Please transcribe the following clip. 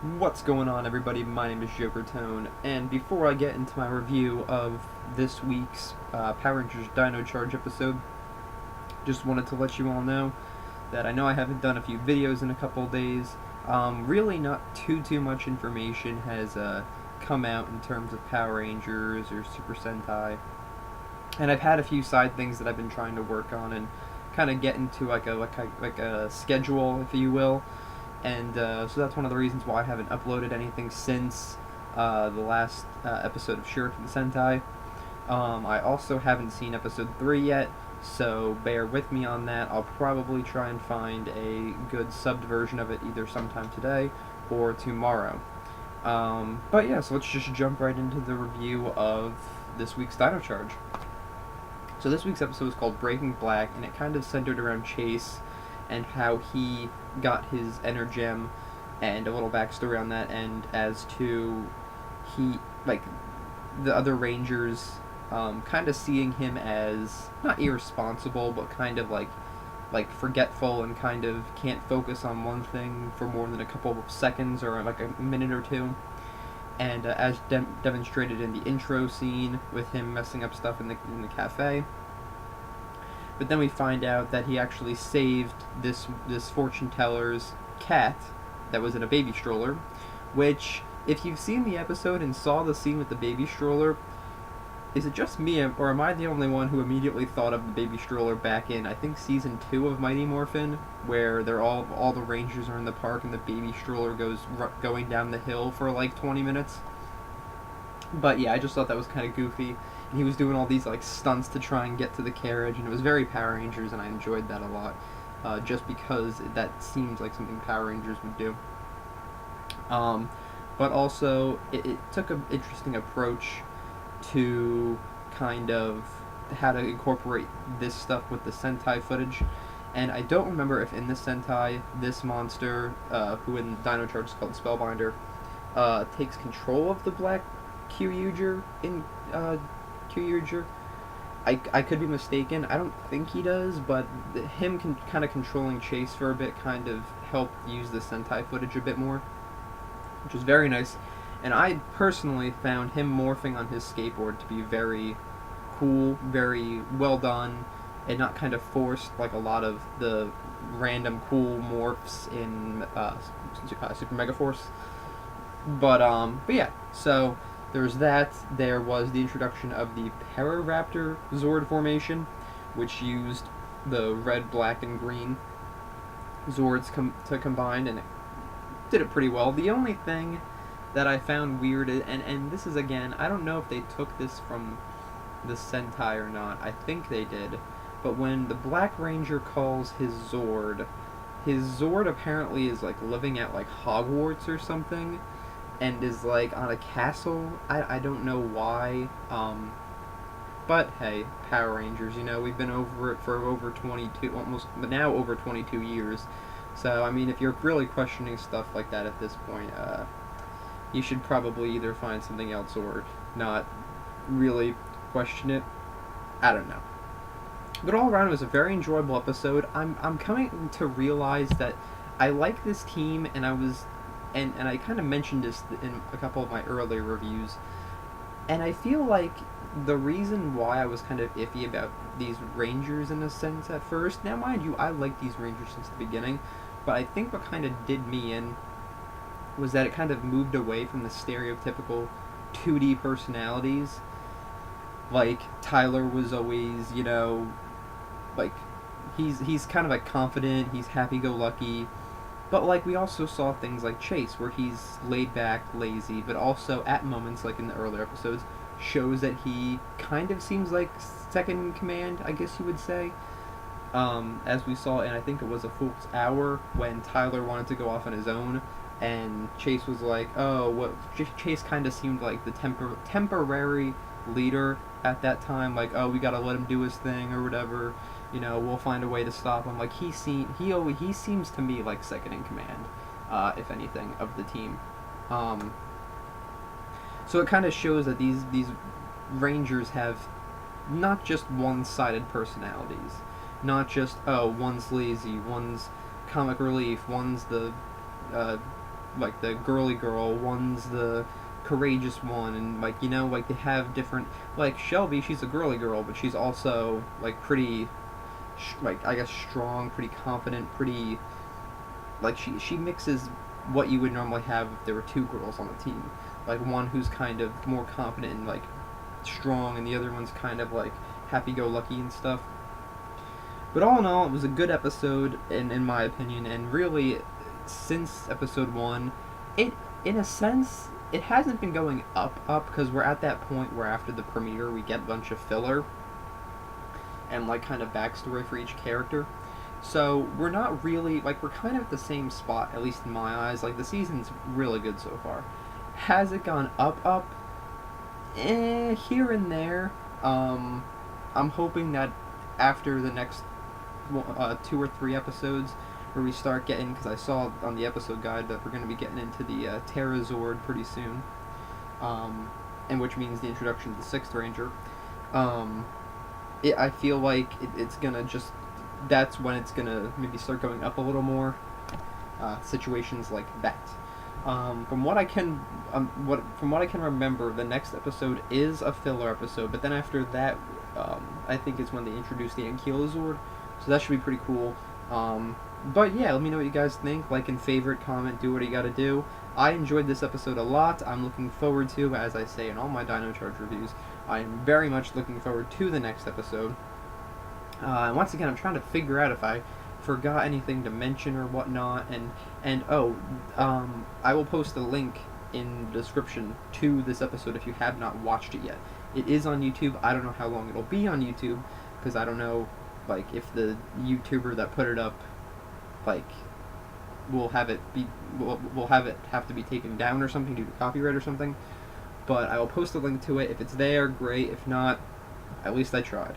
What's going on, everybody? My name is Joker Tone, and before I get into my review of this week's Power Rangers Dino Charge episode, just wanted to let you all know that I know I haven't done a few videos in a couple of days. Really, not too much information has come out in terms of Power Rangers or Super Sentai, and I've had a few side things that I've been trying to work on and kind of get into like a schedule, if you will. And so that's one of the reasons why I haven't uploaded anything since the last episode of Shuriken Sentai. I also haven't seen episode 3 yet, so bear with me on that. I'll probably try and find a good subbed version of it either sometime today or tomorrow. But yeah, so let's just jump right into the review of this week's Dino Charge. So this week's episode is called Breaking Black, and it kind of centered around Chase and how he got his Energem and a little backstory on that, and as to the other Rangers kind of seeing him as not irresponsible, but kind of like forgetful and kind of can't focus on one thing for more than a couple of seconds or like a minute or two. And as demonstrated in the intro scene with him messing up stuff in the cafe. But then we find out that he actually saved this fortune teller's cat that was in a baby stroller, which, if you've seen the episode and saw the scene with the baby stroller, is it just me, or am I the only one who immediately thought of the baby stroller back in, I think, season 2 of Mighty Morphin, where they're all the Rangers are in the park and the baby stroller goes going down the hill for like 20 minutes? But yeah, I just thought that was kind of goofy. And he was doing all these like stunts to try and get to the carriage, and it was very Power Rangers, and I enjoyed that a lot, just because that seems like something Power Rangers would do. But also, it took an interesting approach to kind of how to incorporate this stuff with the Sentai footage. And I don't remember if in this Sentai, this monster, who in Dino Charge is called Spellbinder, takes control of the Black Kyuger in Kyuger. I could be mistaken. I don't think he does, but him kind of controlling Chase for a bit kind of helped use the Sentai footage a bit more, which was very nice. And I personally found him morphing on his skateboard to be very cool, very well done, and not kind of forced like a lot of the random cool morphs in Super Mega Force. But yeah, so there's that. There was the introduction of the Pararaptor Zord formation, which used the red, black, and green Zords to combine, and it did it pretty well. The only thing that I found weird, and this is, again, I don't know if they took this from the Sentai or not. I think they did. But when the Black Ranger calls his Zord apparently is like living at like Hogwarts or something, and is like on a castle. I don't know why. But hey, Power Rangers, we've been over it for over 22, almost now over 22 years. So I mean, if you're really questioning stuff like that at this point, you should probably either find something else or not really question it. I don't know. But all around, it was a very enjoyable episode. I'm coming to realize that I like this team, and and I kind of mentioned this in a couple of my earlier reviews, and I feel like the reason why I was kind of iffy about these Rangers in a sense at first, now mind you, I like these Rangers since the beginning, but I think what kind of did me in was that it kind of moved away from the stereotypical 2D personalities. Like, Tyler was always, like, he's kind of like confident, he's happy-go-lucky, but like we also saw things like Chase, where he's laid back, lazy, but also at moments, like in the earlier episodes, shows that he kind of seems like second in command, I guess you would say. As we saw in, I think it was A Fool's Hour, when Tyler wanted to go off on his own, and Chase was like, oh, what? Chase kind of seemed like the temporary leader at that time, like, oh, we gotta let him do his thing or whatever, we'll find a way to stop him. Like, he seems to me like second in command, if anything, of the team. So it kind of shows that these Rangers have not just one-sided personalities, not just, oh, one's lazy, one's comic relief, one's the like the girly girl, one's the courageous one, and like, like they have different, like Shelby, she's a girly girl, but she's also like pretty, like I guess strong, pretty confident, pretty, like she mixes what you would normally have if there were two girls on the team, like one who's kind of more confident and like strong, and the other one's kind of like happy-go-lucky and stuff. But all in all, it was a good episode in my opinion, and really, since episode one, it in a sense it hasn't been going up because we're at that point where after the premiere we get a bunch of filler and like kind of backstory for each character. So we're not really like, we're kind of at the same spot, at least in my eyes. Like the season's really good so far. Has it gone up? Here and there. I'm hoping that after the next 2 or 3 episodes, where we start getting, because I saw on the episode guide that we're going to be getting into the Terrazord pretty soon, and which means the introduction to the Sixth Ranger. I feel like it's gonna just, that's when it's gonna maybe start going up a little more. Situations like that. From what I can remember, the next episode is a filler episode, but then after that, I think it's when they introduce the Ankylozord, so that should be pretty cool. But yeah, let me know what you guys think. Like and favorite, comment, do what you gotta do. I enjoyed this episode a lot. I'm looking forward to, as I say in all my Dino Charge reviews, I am very much looking forward to the next episode. And once again, I'm trying to figure out if I forgot anything to mention or whatnot, and I will post a link in the description to this episode if you have not watched it yet. It is on YouTube. I don't know how long it'll be on YouTube, because I don't know, like, if the YouTuber that put it up, like, will have it have to be taken down or something due to copyright or something. But I will post a link to it. If it's there, great. If not, at least I tried.